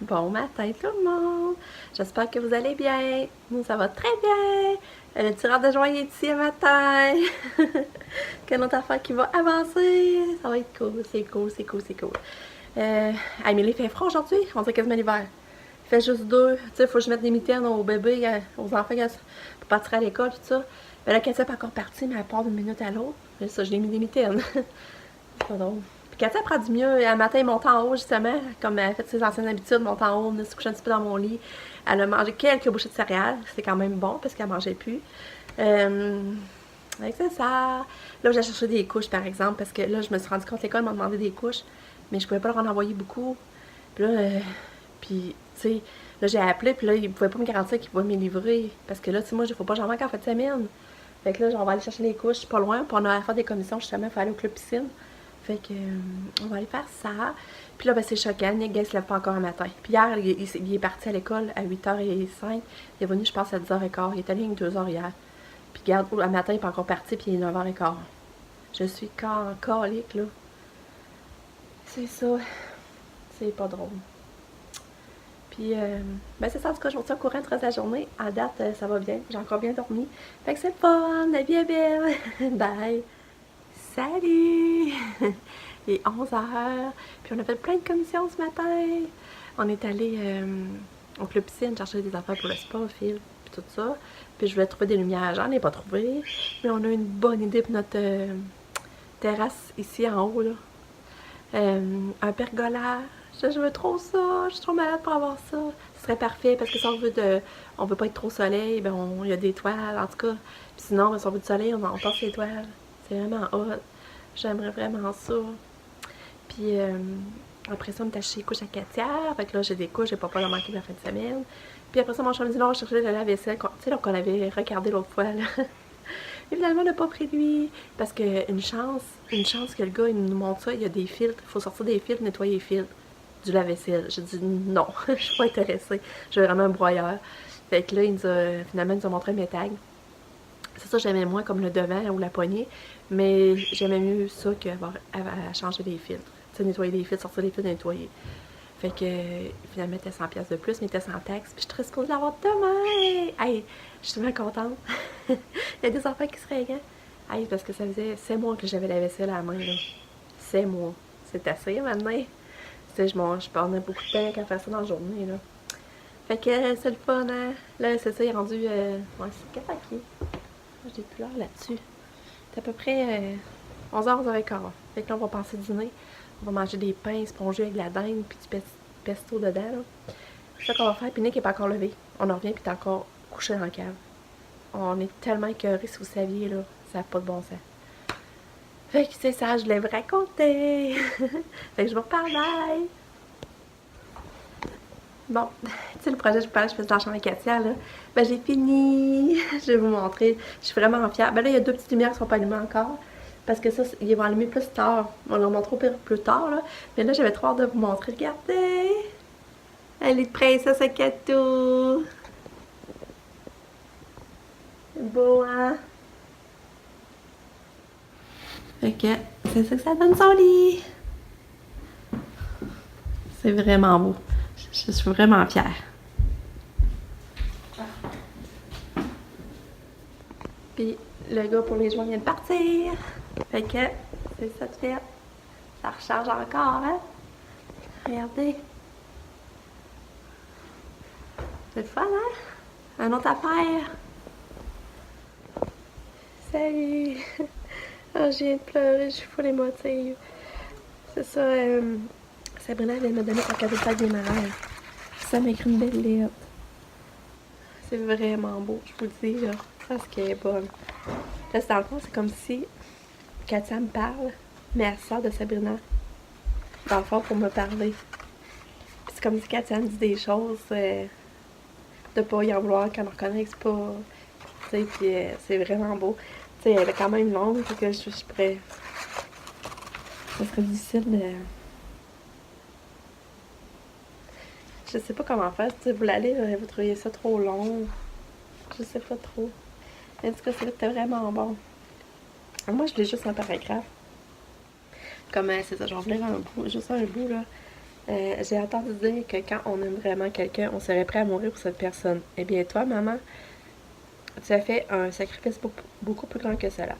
Bon matin tout le monde! J'espère que vous allez bien. Nous, ça va très bien. Le tireur de joie est ici un matin. Quelle autre affaire qui va avancer. Ça va être cool, c'est cool, c'est cool, c'est cool. Amélie fait froid aujourd'hui. On dirait quasiment l'hiver. Il fait juste 2. Tu sais, il faut que je mette des mitaines aux bébés, aux enfants pour partir à l'école, tout ça. Mais là, Katia n'est pas encore partie, mais elle part d'une minute à l'autre. Mais ça, je l'ai mis des mitaines. C'est pas drôle. Puis Katia prend du mieux. Un matin, elle monte en haut, justement, comme elle a fait ses anciennes habitudes, monte en haut, venir se coucher un petit peu dans mon lit. Elle a mangé quelques bouchées de céréales. C'est quand même bon, parce qu'elle mangeait plus. C'est ça. Là, j'ai cherché des couches, par exemple, parce que là, je me suis rendu compte que l'école m'a demandé des couches, mais je pouvais pas leur en envoyer beaucoup. Puis là, puis, tu sais, là, j'ai appelé, puis là, ils pouvaient pas me garantir qu'ils pouvaient me livrer. Parce que là, tu sais, moi, il faut pas que j'en manque en fin de semaine. Fait que là, on va aller chercher les couches pas loin, puis on a à faire des commissions, justement, il faut aller au club piscine. Fait que, on va aller faire ça. Puis là, ben, c'est choquant. Nick Gay se lève pas encore un matin. Puis hier, il est parti à l'école à 8h05. Il est venu, je pense, à 10h15. Il est allé à 2h hier. Puis regarde, le matin, il n'est pas encore parti, puis il est 9h15. Je suis calique, là. C'est ça. C'est pas drôle. Puis, ben c'est ça, en tout cas, je vous tiens au courant de la journée. À date, ça va bien. J'ai encore bien dormi. Fait que c'est le fun. La vie est belle. Bye. Salut! Il est 11h. Puis on a fait plein de commissions ce matin. On est allé au club piscine chercher des affaires pour le spa, fil, puis tout ça. Puis je voulais trouver des lumières. J'en ai pas trouvé. Mais on a une bonne idée pour notre terrasse ici en haut, là. Un pergola. Je veux trop ça. Je suis trop malade pour avoir ça. Ce serait parfait parce que si on veut pas être trop soleil, ben il y a des toiles en tout cas. Puis sinon, ben, si on veut du soleil, on passe les toiles. C'est vraiment hot. J'aimerais vraiment ça. Puis après ça, on est acheté les couches à Katia. Fait que là, j'ai des couches, j'ai pas peur de manquer la fin de semaine. Puis après ça, mon chum me dit non, on va chercher le lave-vaisselle. Tu sais, qu'on avait regardé l'autre fois, là. Et finalement, on n'a pas pris lui. Parce que une chance que le gars, il nous montre ça, il y a des filtres. Il faut sortir des filtres, nettoyer les filtres du lave-vaisselle. J'ai dit non, je suis pas intéressée. J'ai vraiment un broyeur. Fait que là, finalement, il nous a montré mes tags. C'est ça, j'aimais moins comme le devant ou la poignée, mais j'aimais mieux ça qu'avoir à changer des filtres. Tu sais, nettoyer des filtres, sortir les filtres, nettoyer. Fait que finalement, c'était 100$ de plus, mais c'était sans taxe. Puis je suis très supposée l'avoir demain! Hey, je suis tellement contente. Il y a des enfants qui se régalent. Hey, parce que ça faisait 7 mois que j'avais la vaisselle à la main, là. 7 mois. C'est assez maintenant. Tu sais, je perdais beaucoup de temps à faire ça dans la journée, là. Fait que c'est le fun, hein? Là, c'est ça, il est rendu. Ouais, c'est 4 à pied. J'ai plus l'heure là-dessus. C'est à peu près 11h, 11h15. Fait que là, on va passer dîner. On va manger des pains spongés avec de la dinde puis du pesto dedans. Là. C'est ça qu'on va faire. Puis Nick n'est pas encore levé. On en revient puis t'es encore couché dans la cave. On est tellement écœurés, si vous saviez, là. Ça n'a pas de bon sens. Fait que c'est ça, je voulais vous raconter. Fait que je vous reparle, bye! Bon, tu sais, le projet, je vous parlais, je faisais dans la chambre avec Katia, là. Ben, j'ai fini. Je vais vous montrer. Je suis vraiment fière. Ben là, il y a 2 petites lumières qui sont pas allumées encore. Parce que ça, ils vont allumer plus tard. On leur montre plus tard, là. Mais là, j'avais trop hâte de vous montrer. Regardez! Elle est princesse à Katou. C'est beau, hein? Fait que, c'est ça que ça donne son lit. C'est vraiment beau. Je suis vraiment fière. Puis le gars pour les joints vient de partir. Fait que c'est ça de fait. Ça recharge encore, hein? Regardez. C'est le fun, hein? Un autre affaire. Salut! Oh, je viens de pleurer, je suis full émotive. C'est ça, Sabrina vient de me donner son cadeau de fête des marraines. Ça m'écrit une belle lettre. C'est vraiment beau, je vous le dis, là. Parce qu'elle est bonne. Là, dans le fond, c'est comme si Katia me parle, mais elle sort de Sabrina. Dans le fond, pour me parler. Puis c'est comme si Katia me dit des choses, de pas y en vouloir, qu'elle me reconnaisse pas. Tu sais, puis c'est vraiment beau. Tu sais, elle est quand même longue, fait que je pourrais. Ça serait difficile de. Je sais pas comment faire. Si vous l'allez, vous trouvez ça trop long. Je sais pas trop. En tout cas, c'était vraiment bon. Moi, je voulais juste un paragraphe. Comme c'est ça, j'en voulais un bout, juste un bout, là. J'ai entendu dire que quand on aime vraiment quelqu'un, on serait prêt à mourir pour cette personne. Eh bien, toi, maman, tu as fait un sacrifice beaucoup plus grand que cela.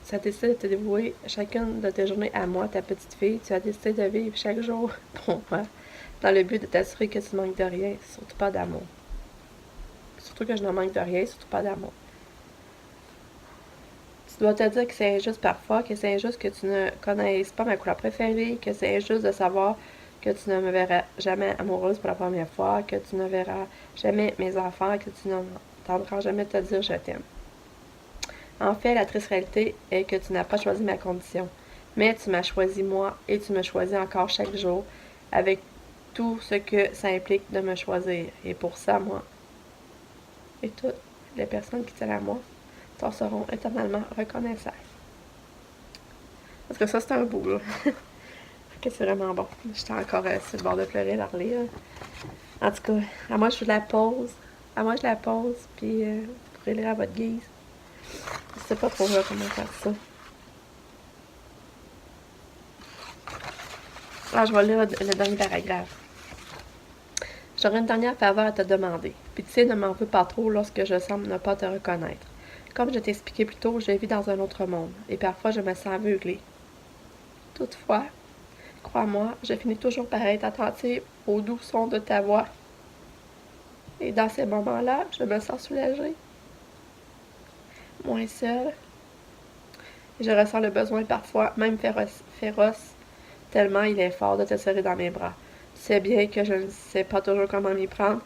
Tu as décidé de te dévouer chacune de tes journées à moi, ta petite fille. Tu as décidé de vivre chaque jour pour moi, dans le but de t'assurer que tu ne manques de rien, surtout pas d'amour. Surtout que je n'en manque de rien, surtout pas d'amour. Tu dois te dire que c'est injuste parfois, que c'est injuste que tu ne connaisses pas ma couleur préférée, que c'est injuste de savoir que tu ne me verras jamais amoureuse pour la première fois, que tu ne verras jamais mes enfants, que tu n'entendras jamais te dire je t'aime. En fait, la triste réalité est que tu n'as pas choisi ma condition, mais tu m'as choisi moi et tu me choisis encore chaque jour avec tout ce que ça implique de me choisir. Et pour ça, moi et toutes les personnes qui tiennent à moi t'en seront éternellement reconnaissants. Parce que ça, c'est un bout, là. Que c'est vraiment bon. J'étais encore sur le bord de pleurer, là, relire. En tout cas, à moi, je la pause. À moi, je la pose, puis vous pourrez lire à votre guise. Je sais pas trop là comment faire ça. Ah, je vais lire le dernier paragraphe. J'aurais une dernière faveur à te demander. Pitié, ne m'en veux pas trop lorsque je semble ne pas te reconnaître. Comme je t'ai expliqué plus tôt, je vis dans un autre monde, et parfois je me sens aveuglée. Toutefois, crois-moi, je finis toujours par être attentive au doux son de ta voix. Et dans ces moments-là, je me sens soulagée, moins seule. Et je ressens le besoin parfois, même féroce, tellement il est fort de te serrer dans mes bras. Tu sais bien que je ne sais pas toujours comment m'y prendre,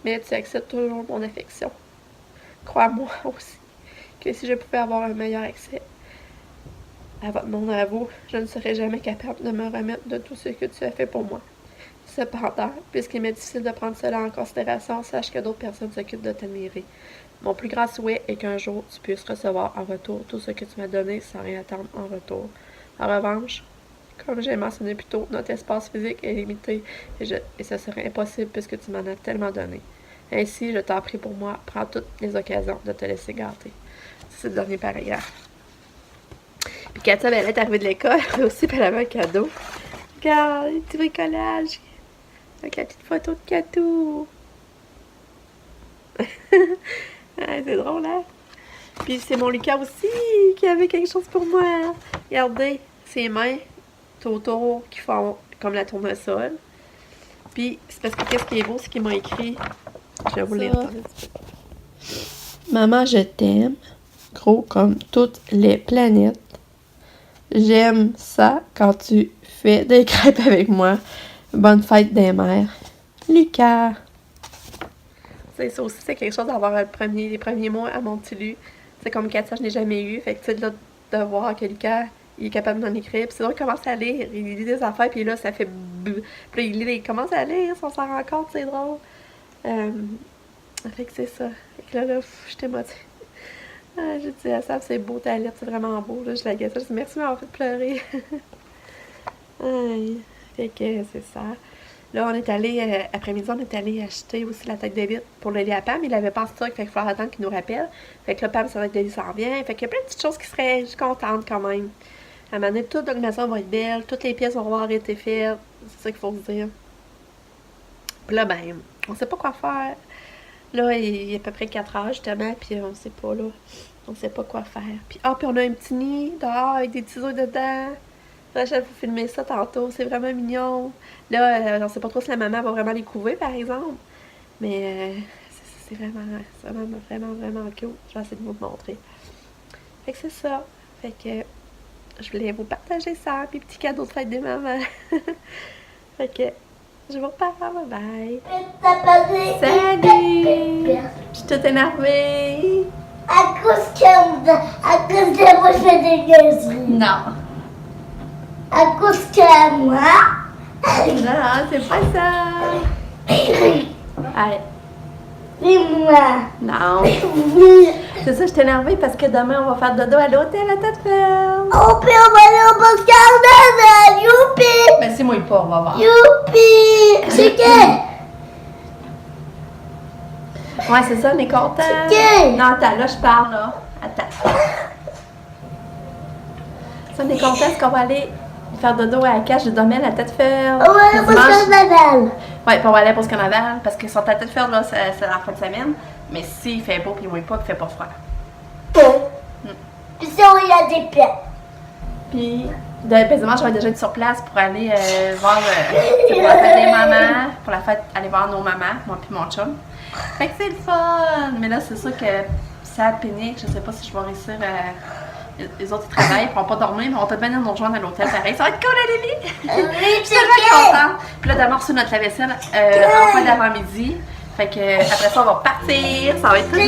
mais tu acceptes toujours mon affection. Crois-moi aussi que si je pouvais avoir un meilleur accès à votre monde à vous, je ne serais jamais capable de me remettre de tout ce que tu as fait pour moi. Cependant, puisqu'il m'est difficile de prendre cela en considération, sache que d'autres personnes s'occupent de t'admirer. Mon plus grand souhait est qu'un jour, tu puisses recevoir en retour tout ce que tu m'as donné sans rien attendre en retour. En revanche, comme j'ai mentionné plus tôt, notre espace physique est limité et ce serait impossible puisque tu m'en as tellement donné. Ainsi, je t'en prie pour moi, prends toutes les occasions de te laisser gâter. C'est le dernier paragraphe. Puis Katia, elle est arrivée de l'école, elle aussi, puis elle avait un cadeau. Regarde, les petits bricolages. Avec la petite photo de Katou. C'est drôle, hein? Puis c'est mon Lucas aussi qui avait quelque chose pour moi. Regardez, ses mains tout autour qui font comme la tournesol. Puis c'est parce que qu'est-ce qui est beau, c'est qu'il m'a écrit. Je vais vous lire. Maman, je t'aime. Gros comme toutes les planètes. J'aime ça quand tu fais des crêpes avec moi. Bonne fête des mères. Lucas. Ça aussi, c'est quelque chose d'avoir les premiers mots à mon petit Lu. C'est comme Katia, je n'ai jamais eu. Fait que tu sais, là, de voir que Lucas, il est capable d'en écrire. Puis sinon, il commence à lire. Il lit des affaires, puis là, ça fait... Puis là, il commence à lire, si on s'en rend compte, c'est drôle. Fait que c'est ça. Fait que là, je t'ai motivée. J'ai dit à Sam, c'est beau ta lettre, c'est vraiment beau. Là, je la gâte. Je dis merci de m'avoir fait pleurer. Fait que c'est ça. Là, on est allé, après-midi, on est allé acheter aussi la tête de lit pour le lit à Pam. Il avait pas en stock, fait qu'il faut attendre qu'il nous rappelle. Fait que là, Pam, sa tête de lit s'en vient. Fait qu'il y a plein de petites choses qui seraient juste contentes quand même. À un moment donné, toute notre maison va être belle, toutes les pièces vont avoir été faites. C'est ça qu'il faut se dire. Puis là, ben, on sait pas quoi faire. Là, il est à peu près 4 heures, justement, puis on sait pas, là. On sait pas quoi faire. Puis on a un petit nid dehors avec des petits œufs dedans. Là, je vais vous filmer ça tantôt, c'est vraiment mignon. Là, on sait pas trop si la maman va vraiment les couver, par exemple. Mais c'est vraiment cute. Je vais essayer de vous le montrer. Fait que c'est ça. Fait que je voulais vous partager ça, puis petit cadeau de fête des mamans. Fait que je vous reparle, bye bye. Salut! Je suis toute énervée. À cause que moi je fais des niaiseries. Non. À cause que moi. Non, c'est pas ça. Allez. Dis-moi. Non. Oui. C'est ça, je suis énervée parce que demain, on va faire dodo à l'hôtel à Tête-Ferme. Oh, puis on va aller au Boscarnana. Youpi. Mais c'est moi pas, on va voir. Youpi. C'est que. Ouais, c'est ça, on est content. C'est que. Non, attends, là, je parle, là. Attends. Ça, on est content parce qu'on va aller faire dodo à la cage de dormir la tête ferme. Ouais, Le parce dimanche- que Nadal. Ouais, puis on va aller à la pause carnaval parce que sur ta tête ferme, là, c'est la fin de semaine. Mais s'il fait beau, puis il mouille pas, puis il fait pas froid. Puis si on y a des pieds. Puis, dimanche, je vais déjà être sur place pour aller voir, c'est pour la fête des mamans, pour la fête, aller voir nos mamans, moi puis mon chum. Fait que c'est le fun! Mais là, c'est sûr que ça a pénible, je sais pas si je vais réussir à... Les autres, ils travaillent, ils pourront pas dormir, mais on peut bien nous rejoindre à l'hôtel pareil. Ça va être cool, Lily! Je suis tellement contente! Puis là, d'abord, reçu notre lave-vaisselle en fin d'avant-midi. Fait que après ça, on va partir, ça va être très